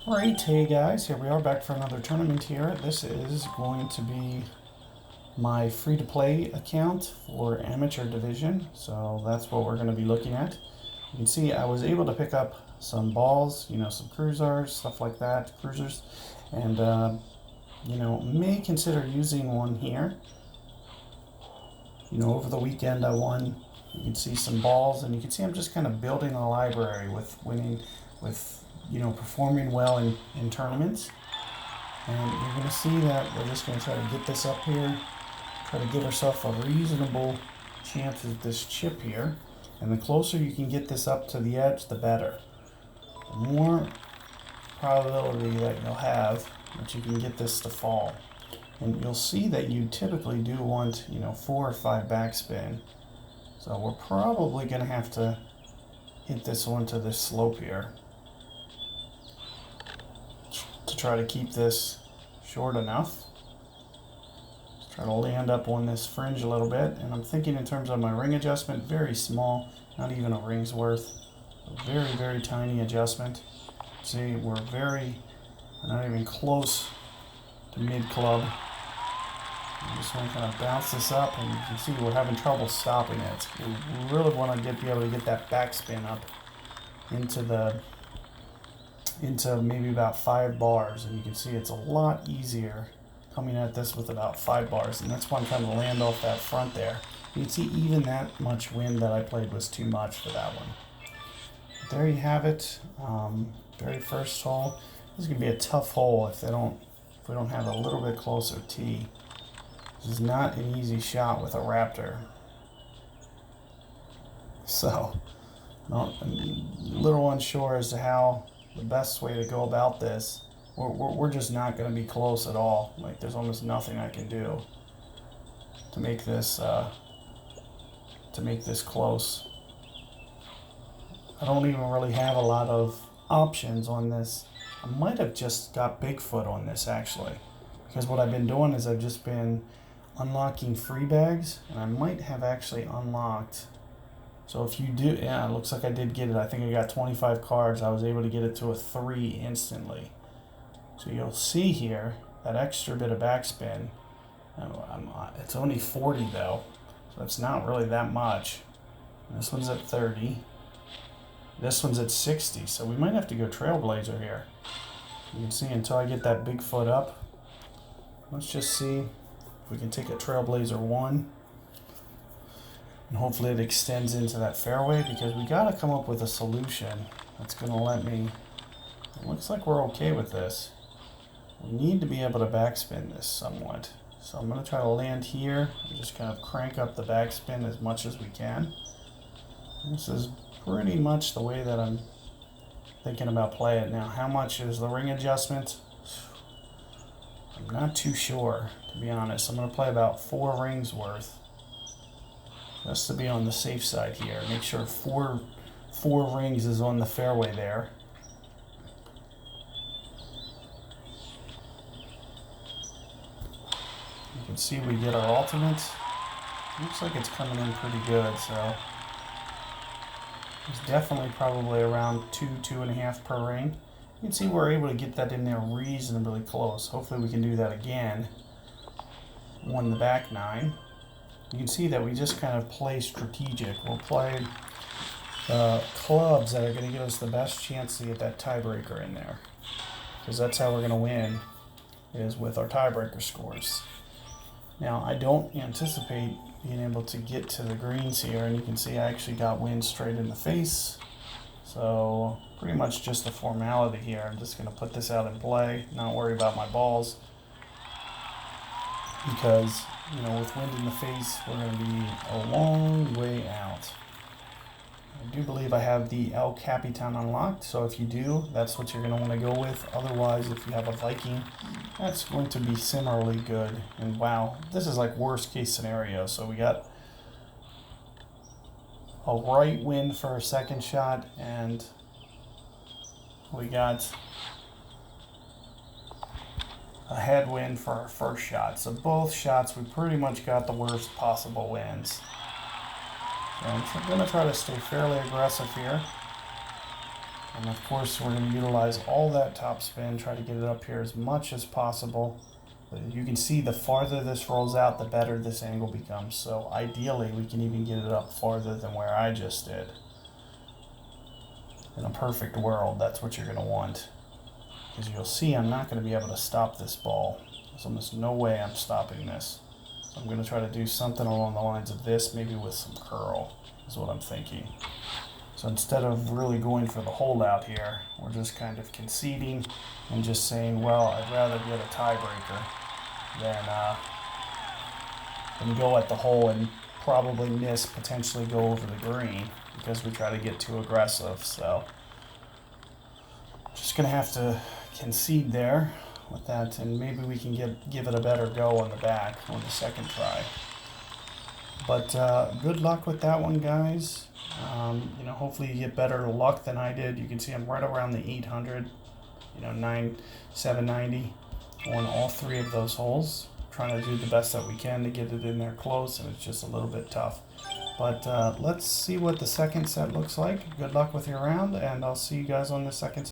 Alright, hey guys, here we are back for another tournament here. This is going to be my free-to-play account for amateur division, so that's what we're going to be looking at. You can see I was able to pick up some balls, some cruisers, stuff like that, cruisers, and may consider using one here. Over the weekend I won. You can see some balls, and you can see I'm just kind of building a library with winning, with performing well in tournaments. And you're going to see that we're just going to try to get this up here, try to give ourselves a reasonable chance at this chip here. And the closer you can get this up to the edge, the better. The more probability that you'll have that you can get this to fall. And you'll see that you typically do want, 4 or 5 backspin. So we're probably going to have to hit this one to this slope here to try to keep this short enough. Just try to land up on this fringe a little bit. And I'm thinking in terms of my ring adjustment, very small, not even a ring's worth. A very, very tiny adjustment. See, we're not even close to mid-club. I just want to kind of bounce this up, and you can see we're having trouble stopping it. We really want to be able to get that backspin up into maybe about 5 bars, and you can see it's a lot easier coming at this with about 5 bars, and that's why I'm trying to land off that front there. You can see even that much wind that I played was too much for that one. But there you have it. Very first hole. This is going to be a tough hole if we don't have a little bit closer tee. This is not an easy shot with a Raptor. So, I'm a little unsure as to how the best way to go about this. We're just not going to be close at all. Like, there's almost nothing I can do to make this close. I don't even really have a lot of options on this. I might have just got Bigfoot on this actually, because what I've been doing is I've just been unlocking free bags, and I might have actually unlocked. So if you do, yeah, it looks like I did get it. I think I got 25 cards. I was able to get it to a 3 instantly. So you'll see here that extra bit of backspin. It's only 40 though, so it's not really that much. And this one's at 30. This one's at 60, so we might have to go Trailblazer here. You can see until I get that Bigfoot up. Let's just see if we can take a Trailblazer 1. And hopefully it extends into that fairway, because we got to come up with a solution that's going to let me... It looks like we're okay with this. We need to be able to backspin this somewhat. So I'm going to try to land here and just kind of crank up the backspin as much as we can. This is pretty much the way that I'm thinking about playing it now. How much is the ring adjustment? I'm not too sure, to be honest. I'm going to play about 4 rings worth, just to be on the safe side here. Make sure four rings is on the fairway there. You can see we get our ultimate. Looks like it's coming in pretty good, so it's definitely probably around 2.5 per ring. You can see we're able to get that in there reasonably close. Hopefully we can do that again. Won the back 9. You can see that we just kind of play strategic. We'll play clubs that are going to give us the best chance to get that tiebreaker in there, because that's how we're going to win, is with our tiebreaker scores. Now, I don't anticipate being able to get to the greens here, and you can see I actually got wind straight in the face. So pretty much just a formality here. I'm just going to put this out in play, not worry about my balls, because with wind in the face, we're going to be a long way out. I do believe I have the El Capitan unlocked, so if you do, that's what you're going to want to go with. Otherwise, if you have a Viking, that's going to be similarly good. And wow, this is like worst case scenario. So we got a right wind for our second shot, and we got a headwind for our first shot. So both shots, we pretty much got the worst possible winds. So I'm going to try to stay fairly aggressive here. And of course, we're going to utilize all that top spin, try to get it up here as much as possible. You can see the farther this rolls out, the better this angle becomes. So ideally, we can even get it up farther than where I just did. In a perfect world, that's what you're going to want. Because you'll see I'm not going to be able to stop this ball. There's almost no way I'm stopping this. So I'm going to try to do something along the lines of this, maybe with some curl, is what I'm thinking. So instead of really going for the holdout here, we're just kind of conceding and just saying, well, I'd rather get a tiebreaker than go at the hole and probably miss, potentially go over the green, because we try to get too aggressive. So just going to have to concede there with that, and maybe we can give it a better go on the back on the second try. But good luck with that one, guys. You know, hopefully you get better luck than I did. You can see I'm right around the 800, you know, 790 on all three of those holes. Trying to do the best that we can to get it in there close, and it's just a little bit tough. But let's see what the second set looks like. Good luck with your round, and I'll see you guys on the second set.